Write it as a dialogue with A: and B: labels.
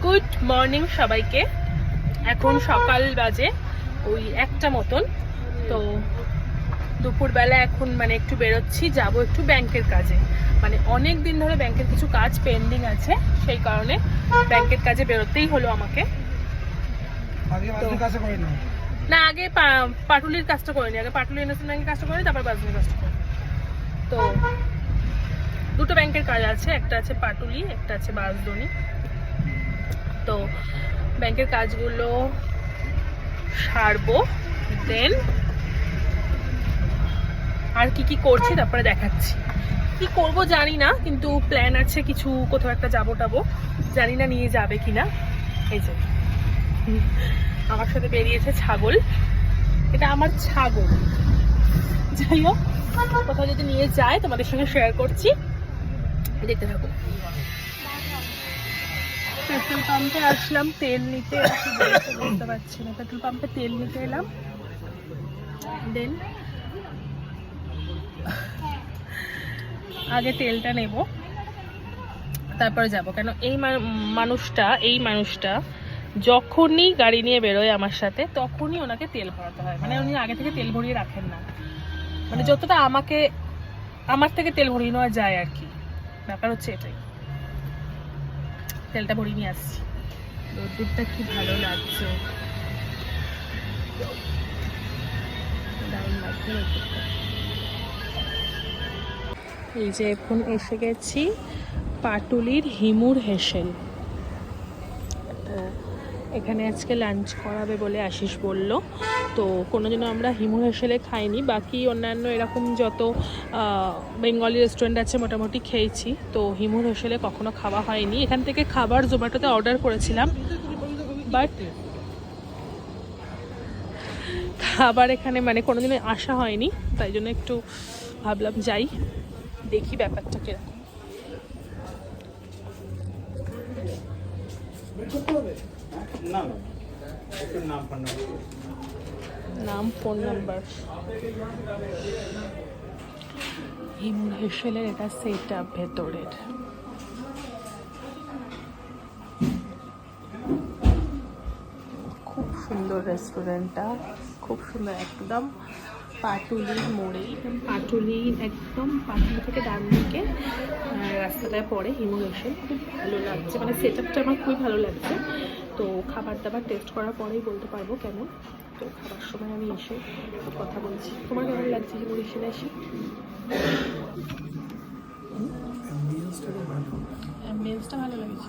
A: Good morning সবাইকে। এখন সকাল বাজে ওই 1টা মতন। তো দুপুরবেলা এখন মানে একটু বেরোচ্ছি, যাব একটু ব্যাংকের কাজে। মানে অনেক দিন ধরে ব্যাংকের কিছু কাজ পেন্ডিং আছে, সেই কারণে ব্যাংকের কাজে বেরোতেই হলো আমাকে। না, আগে পাটুলির কাজটা করে নি, আগে পাটুলি ইন্ডাস্ট্রিয়াল ব্যাংকের কাজটা করে নি, তারপর বাজনীর কাজটা করে। তো দুটো ব্যাংকের কাজ আছে, একটা আছে পাটুলি, একটা আছে বাজদনি। তো ব্যাংকের কাজগুলো সারবো, দেন আর কি করছি তারপরে দেখাচ্ছি। কি করব জানি না, কিন্তু প্ল্যান আছে কিছু, কোথাও একটা যাবো টাবো, জানি না নিয়ে যাবে কিনা। এই যে আমার সাথে বেরিয়েছে ছাগল, এটা আমার ছাগল। যাই হোক, কোথাও যদি নিয়ে যায় তোমাদের সঙ্গে শেয়ার করছি, দেখতে থাকো। পেট্রোল পাম্পে আসলাম তেল নিতে, বুঝতে পারছি না, পেট্রোল পাম্পে তেল নিতে এলাম। দেন আগে তেলটা নেব, তারপরে যাব। কেন এই মানুষটা যখনই গাড়ি নিয়ে বেরোয় আমার সাথে, তখনই ওনাকে তেল ভরাতে হয়। মানে উনি আগে থেকে তেল ভরিয়ে রাখেন না, মানে যতটা আমার থেকে তেল ভরিয়ে নেওয়া যায় আর কি। ব্যাপার হচ্ছে এটাই। তেলটা ভরিয়ে নিয়ে আসছি। রোদ্দুরটা কি ভালো লাগছে, দারুণ লাগছে রোদ্দুরটা। এই যে এখন এসে গেছি পাটুলির হিমুর হেসেল। তো এখানে আজকে লাঞ্চ করাবে বলে আশিস বলল। তো কোনোদিনও আমরা হিমুর হেসেলে খাইনি, বাকি অন্যান্য এরকম যত বেঙ্গলি রেস্টুরেন্ট আছে মোটামুটি খেয়েছি। তো হিমুর হেসেলে কখনো খাওয়া হয়নি। এখান থেকে খাবার জোম্যাটোতে অর্ডার করেছিলাম, বাট খাবার এখানে মানে কোনোদিনও আসা হয়নি, তাই জন্য একটু ভাবলাম যাই, দেখি ব্যাপারটা কিরকম। নাম, ফোন নাম্বার। হিমুর হেসেলের এটা সেট আপ ভেতরের। খুব সুন্দর রেস্টুরেন্টটা, খুব সুন্দর, একদম পাটুলির মোড়ে। একদম পাটুলি থেকে ডান দিকে রাস্তাটায় পড়ে হিমুর হেসেল। খুব ভালো লাগছে, মানে সেট আপটা আমার খুবই ভালো লাগছে। তো খাবার দাবার টেস্ট করার পরেই বলতে পারবো কেমন। তো খাবার সময় আমি এসে কথা বলছি। তোমার কেমন লাগছে হিমুর হেসেলে এসে? অ্যাম্বিয়েন্সটা ভালো লাগছে।